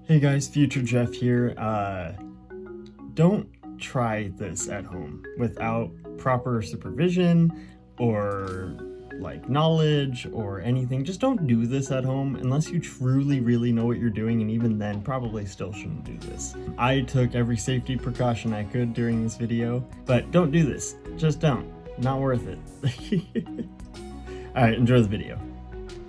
Hey guys, Future Jeff here. Don't try this at home without proper supervision or knowledge or anything. Just don't do this at home unless you truly really know what you're doing, and even then probably still shouldn't do this. I took every safety precaution I could during this video, but don't do this. Just don't. Not worth it. Alright, enjoy the video.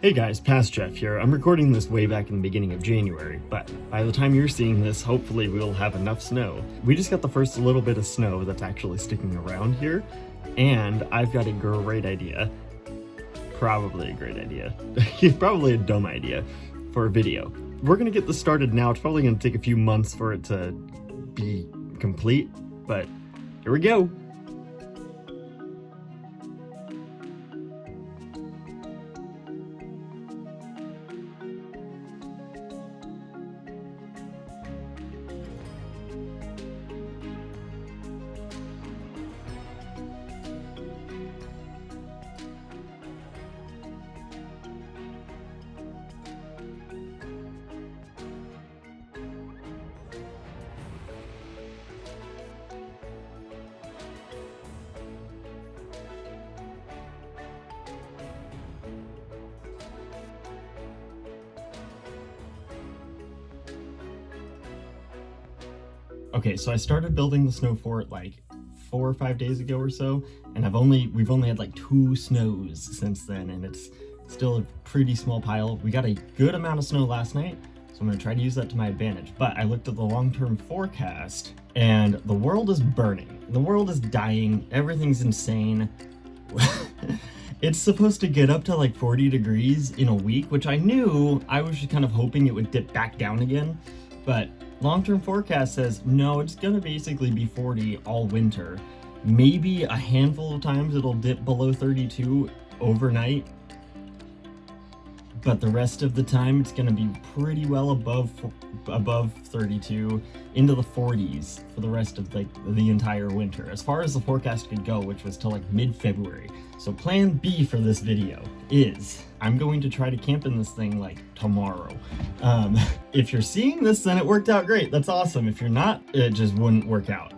Hey guys, Past Jeff here. I'm recording this way back in the beginning of January, but by the time you're seeing this, hopefully we'll have enough snow. We just got the first little bit of snow that's actually sticking around here, and I've got a great idea. Probably a great idea. Probably a dumb idea for a video. We're gonna get this started now. It's probably gonna take a few months for it to be complete, but here we go. Okay, so I started building the snow fort like 4 or 5 days ago or so, and we've only had like 2 snows since then, and it's still a pretty small pile. We got a good amount of snow last night, so I'm gonna try to use that to my advantage. But I looked at the long-term forecast, and the world is burning. The world is dying. Everything's insane. It's supposed to get up to like 40 degrees in a week, which I knew. I was just kind of hoping it would dip back down again, but long-term forecast says no, it's gonna basically be 40 all winter. Maybe a handful of times it'll dip below 32 overnight, but the rest of the time it's gonna be pretty well above 32 into the 40s for the rest of like the entire winter, as far as the forecast could go, which was till like mid-February. So plan B for this video is I'm going to try to camp in this thing like tomorrow. If you're seeing this, then it worked out great. That's awesome. If you're not, it just wouldn't work out.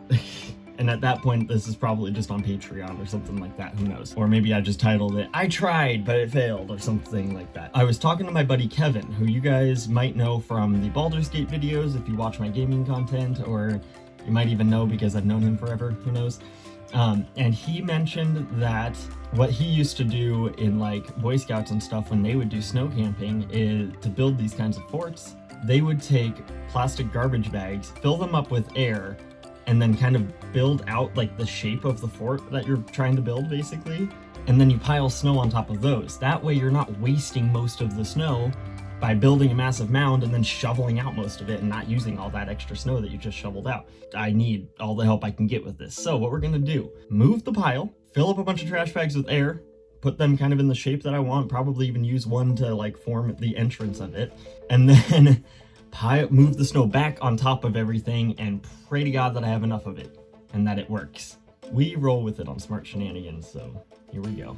And at that point, this is probably just on Patreon or something like that, who knows? Or maybe I just titled it, I tried, but it failed, or something like that. I was talking to my buddy Kevin, who you guys might know from the Baldur's Gate videos if you watch my gaming content, or you might even know because I've known him forever, who knows? And he mentioned that what he used to do in like Boy Scouts and stuff when they would do snow camping is to build these kinds of forts. They would take plastic garbage bags, fill them up with air, and then kind of build out like the shape of the fort that you're trying to build, basically. And then you pile snow on top of those. That way you're not wasting most of the snow by building a massive mound and then shoveling out most of it and not using all that extra snow that you just shoveled out. I need all the help I can get with this. So what we're gonna do, move the pile, fill up a bunch of trash bags with air, put them kind of in the shape that I want, probably even use one to like form the entrance of it, and then move the snow back on top of everything and pray to God that I have enough of it and that it works. We roll with it on Smart Shenanigans, so here we go.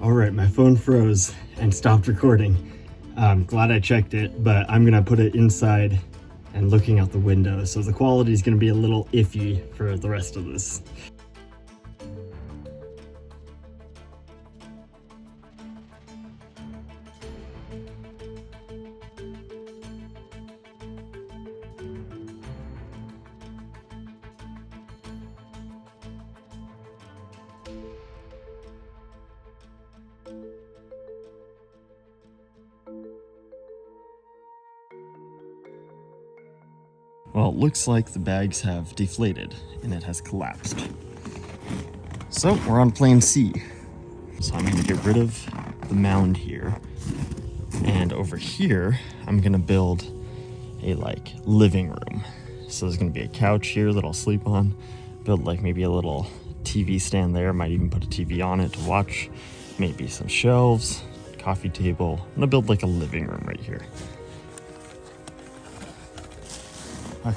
Alright, my phone froze and stopped recording. I'm glad I checked it, but I'm gonna put it inside and looking out the window, so the quality is gonna be a little iffy for the rest of this. Well, it looks like the bags have deflated and it has collapsed. So we're on plan C. So I'm gonna get rid of the mound here. And over here, I'm gonna build a like living room. So there's gonna be a couch here that I'll sleep on, build like maybe a little TV stand there, might even put a TV on it to watch, maybe some shelves, coffee table. I'm gonna build like a living room right here. Okay.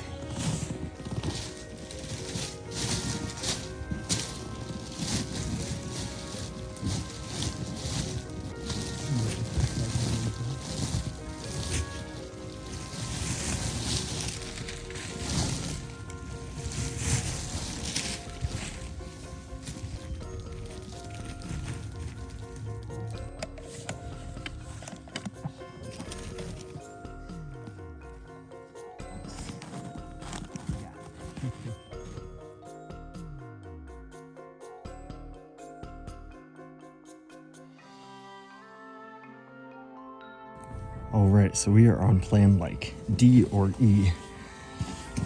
All right, so we are on plan like D or E,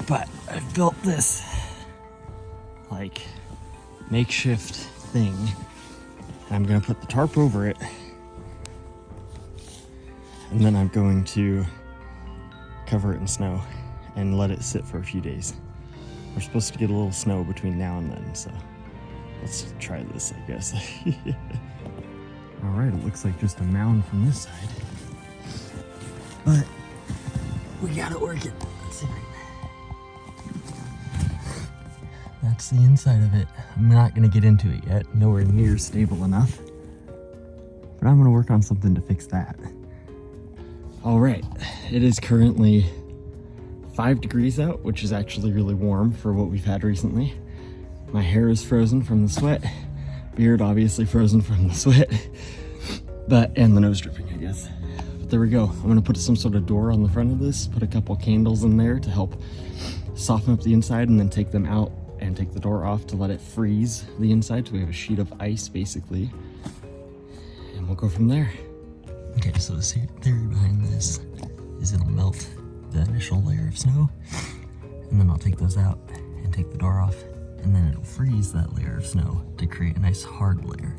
but I've built this like makeshift thing, and I'm gonna put the tarp over it, and then I'm going to cover it in snow and let it sit for a few days. We're supposed to get a little snow between now and then, so let's try this, I guess. All right, it looks like just a mound from this side. But we gotta work it. Let's see. That's the inside of it. I'm not gonna get into it yet. Nowhere near stable enough. But I'm gonna work on something to fix that. All right, it is currently 5 degrees out, which is actually really warm for what we've had recently. My hair is frozen from the sweat. Beard obviously frozen from the sweat. And the nose dripping, I guess. There we go. I'm gonna put some sort of door on the front of this, put a couple candles in there to help soften up the inside, and then take them out and take the door off to let it freeze the inside. So we have a sheet of ice basically, and we'll go from there. Okay, so the theory behind this is it'll melt the initial layer of snow, and then I'll take those out and take the door off, and then it'll freeze that layer of snow to create a nice hard layer.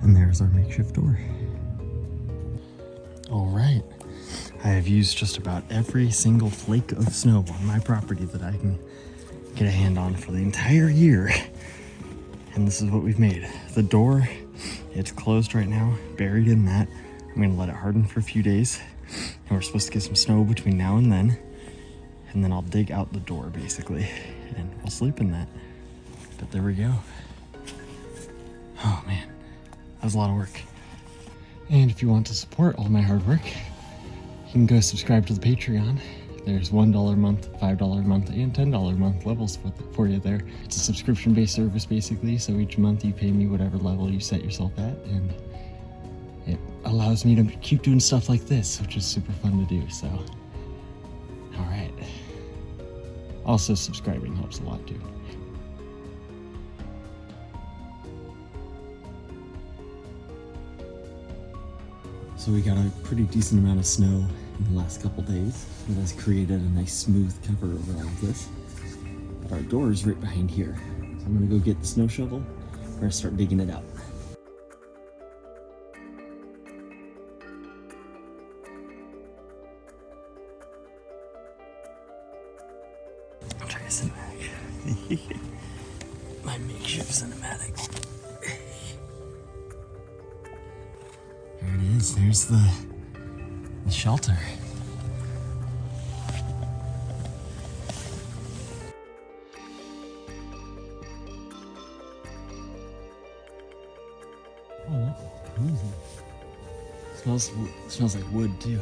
And there's our makeshift door. All right, I have used just about every single flake of snow on my property that I can get a hand on for the entire year. And this is what we've made. The door, it's closed right now, buried in that. I'm gonna let it harden for a few days. And we're supposed to get some snow between now and then. And then I'll dig out the door basically, and we'll sleep in that. But there we go. Oh man, that was a lot of work. And if you want to support all my hard work, you can go subscribe to the Patreon. There's $1 a month, $5 a month, and $10 a month levels for you there. It's a subscription-based service basically, so each month you pay me whatever level you set yourself at, and it allows me to keep doing stuff like this, which is super fun to do, so. All right. Also, subscribing helps a lot too. So we got a pretty decent amount of snow in the last couple days. It has created a nice smooth cover over all of this. But our door is right behind here. So I'm gonna go get the snow shovel. We're gonna start digging it out. I'll try a cinematic. My makeshift cinematic. There it is, there's the shelter. Oh, that's amazing. Smells like wood too.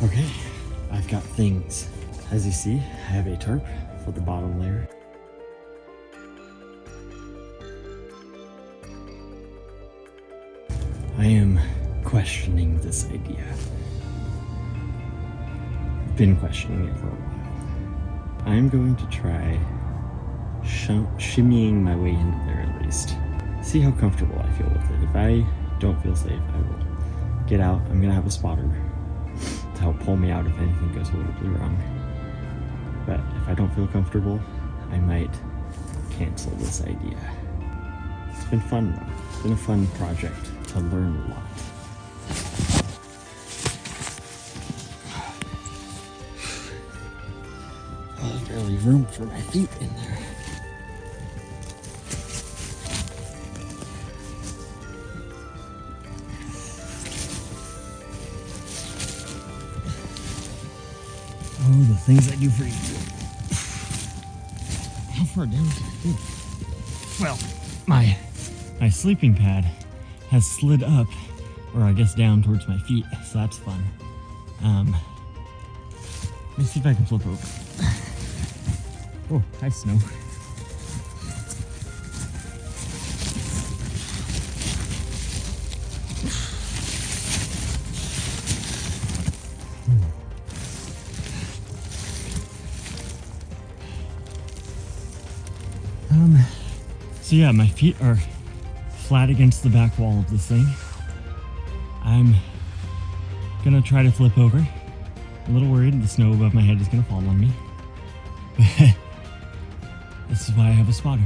Okay, I've got things. As you see, I have a tarp for the bottom layer. I am questioning this idea. I've been questioning it for a while. I'm going to try shimmying my way into there at least. see how comfortable I feel with it. If I don't feel safe, I will get out. I'm gonna have a spotter to help pull me out if anything goes horribly wrong. But if I don't feel comfortable, I might cancel this idea. It's been fun though. It's been a fun project to learn a lot. Oh, there's barely room for my feet in there. Oh, the things I do for you. How far down can I go? Well, my sleeping pad has slid up, or I guess down towards my feet, so that's fun. Let me see if I can flip over. Oh, hi, snow. So yeah, my feet are flat against the back wall of this thing. I'm gonna try to flip over. I'm a little worried the snow above my head is gonna fall on me. But this is why I have a spotter.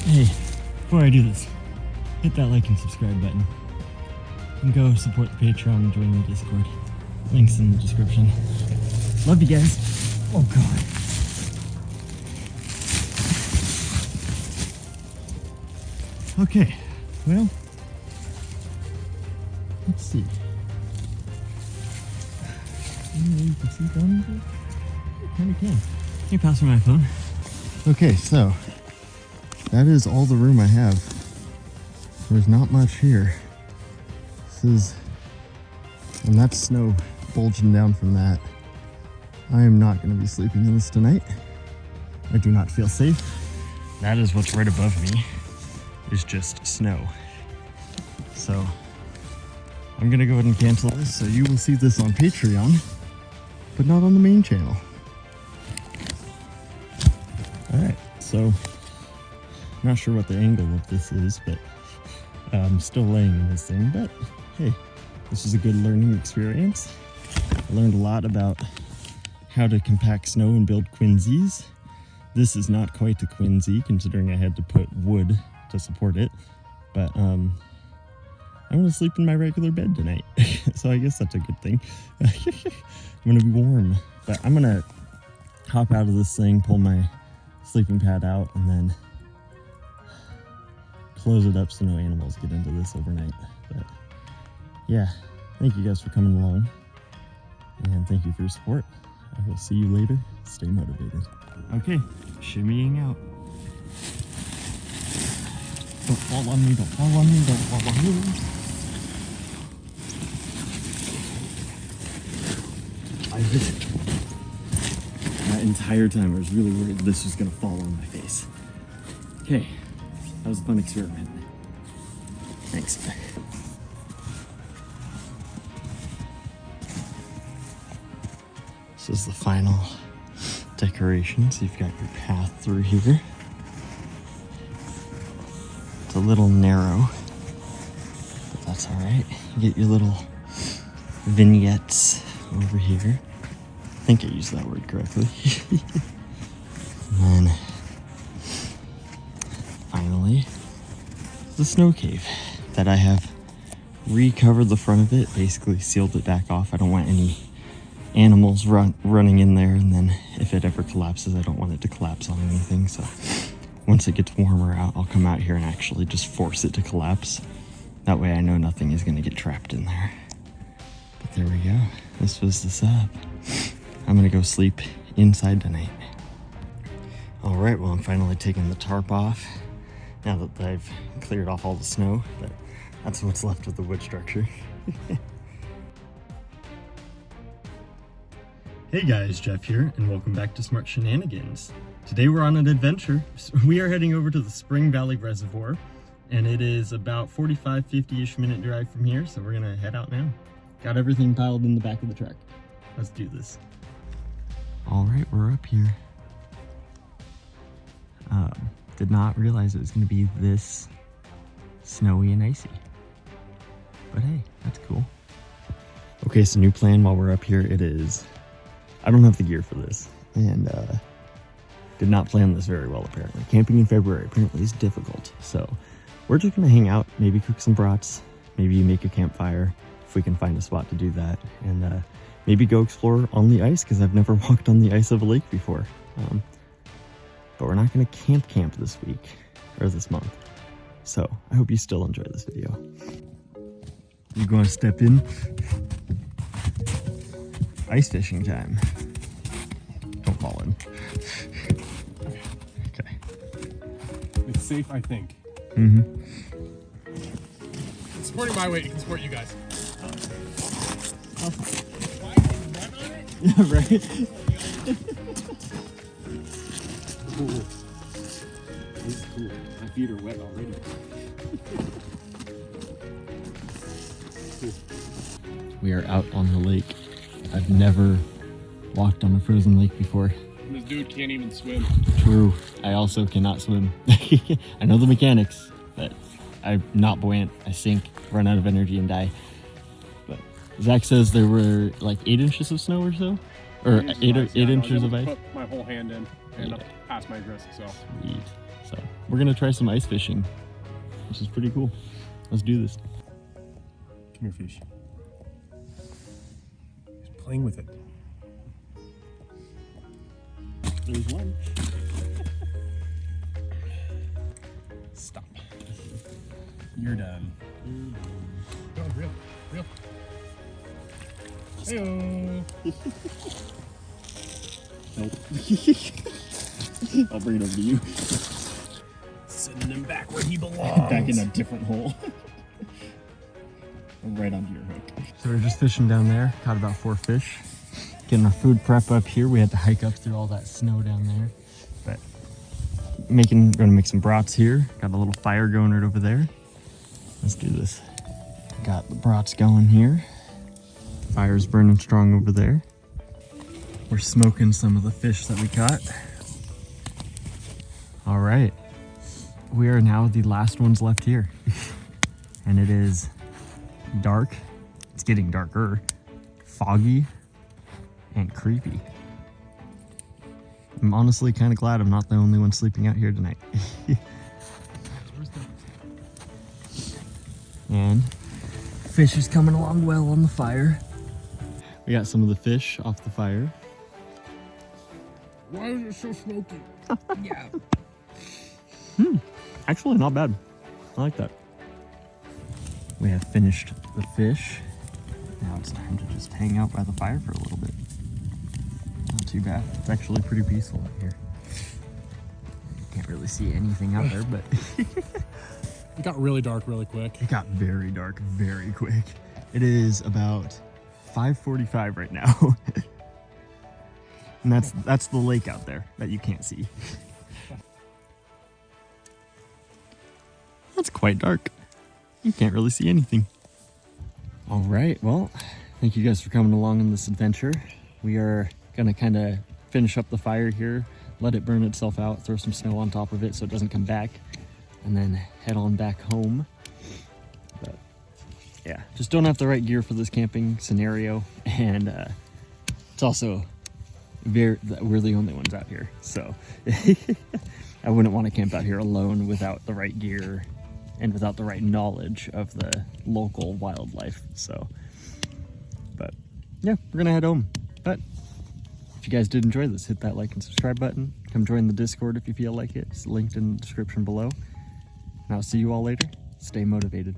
Hey, before I do this, hit that like and subscribe button. And go support the Patreon and join the Discord. Links in the description. Love you guys. Oh God. Okay, well, let's see. You can see down there? You kind of can. Can you pass me my phone? Okay, so that is all the room I have. There's not much here. This is, and that's snow bulging down from that. I am not going to be sleeping in this tonight. I do not feel safe. That is what's right above me. Is just snow. So I'm gonna go ahead and cancel this, so you will see this on Patreon, but not on the main channel. Alright, so I'm not sure what the angle of this is, but I'm still laying in this thing, but hey, this is a good learning experience. I learned a lot about how to compact snow and build quinzees. This is not quite a quinzee, considering I had to put wood to support it, but I'm gonna sleep in my regular bed tonight. So I guess that's a good thing. I'm gonna be warm, but I'm gonna hop out of this thing, pull my sleeping pad out, and then close it up so no animals get into this overnight. But yeah, thank you guys for coming along, and thank you for your support. I will see you later. Stay motivated. Okay, shimmying out. Don't fall on me, don't fall on me, don't fall on me. That entire time I was really worried this was gonna fall on my face. Okay, that was a fun experiment. Thanks. This is the final decoration, so you've got your path through here. A little narrow, but that's all right. You get your little vignettes over here. I think I used that word correctly. And then finally, the snow cave that I have recovered the front of it, basically sealed it back off. I don't want any animals running in there, and then if it ever collapses, I don't want it to collapse on anything. So once it gets warmer out, I'll come out here and actually just force it to collapse. That way I know nothing is going to get trapped in there. But there we go. This was the setup. I'm going to go sleep inside tonight. Alright, well, I'm finally taking the tarp off now that I've cleared off all the snow. But that's what's left of the wood structure. Hey guys, Jeff here, and welcome back to Smart Shenanigans. Today we're on an adventure. We are heading over to the Spring Valley Reservoir, and it is about 45-50-ish minute drive from here, so we're gonna head out now. Got everything piled in the back of the truck. Let's do this. All right, we're up here. Did not realize it was going to be this snowy and icy. But hey, that's cool. Okay, so new plan while we're up here. It is, I don't have the gear for this, and did not plan this very well apparently. Camping in February apparently is difficult, so we're just gonna hang out, maybe cook some brats, maybe make a campfire if we can find a spot to do that, and maybe go explore on the ice, because I've never walked on the ice of a lake before. But we're not gonna camp this week, or this month. So I hope you still enjoy this video. You gonna step in? Ice fishing time. Don't fall in. Okay. It's safe, I think. Mm-hmm. Supporting my weight, you can support you guys. Yeah, right? Cool. This is cool. My feet are wet already. We are out on the lake. I've never walked on a frozen lake before. This dude can't even swim. True. I also cannot swim. I know the mechanics, but I'm not buoyant. I sink, run out of energy, and die. But Zach says there were like 8 inches of snow or so? Or 8 inches of ice? Put my whole hand in and up past my wrist, so. Sweet. So we're gonna try some ice fishing, which is pretty cool. Let's do this. Come here, fish. He's playing with it. There's one. Stop. You're done. Oh, real. Hey-oh. Nope. I'll bring it over to you. Sending him back where he belongs. Back in a different hole. Right onto your hook. So we're just fishing down there. Caught about 4 fish. Getting our food prep up here. We had to hike up through all that snow down there. But gonna make some brats here. Got a little fire going right over there. Let's do this. Got the brats going here. Fire's burning strong over there. We're smoking some of the fish that we caught. All right. We are now the last ones left here. And it is dark. It's getting darker, foggy, and creepy. I'm honestly kind of glad I'm not the only one sleeping out here tonight. And fish is coming along well on the fire. We got some of the fish off the fire. Why is it so smoky? Yeah. Actually, not bad. I like that. We have finished the fish. Now it's time to just hang out by the fire for a little bit. Not too bad. It's actually pretty peaceful out here. Can't really see anything out there, but It got really dark really quick. it got very dark very quick. It is about 5:45 right now. And that's the lake out there that you can't see. That's quite dark. You can't really see anything. All right, well, thank you guys for coming along on this adventure. We are gonna kind of finish up the fire here, let it burn itself out, throw some snow on top of it so it doesn't come back, and then head on back home. But yeah, just don't have the right gear for this camping scenario, and it's also we're the only ones out here, so I wouldn't want to camp out here alone without the right gear and without the right knowledge of the local wildlife. So, but yeah, we're gonna head home. But if you guys did enjoy this, hit that like and subscribe button. Come join the Discord if you feel like it. It's linked in the description below. And I'll see you all later. Stay motivated.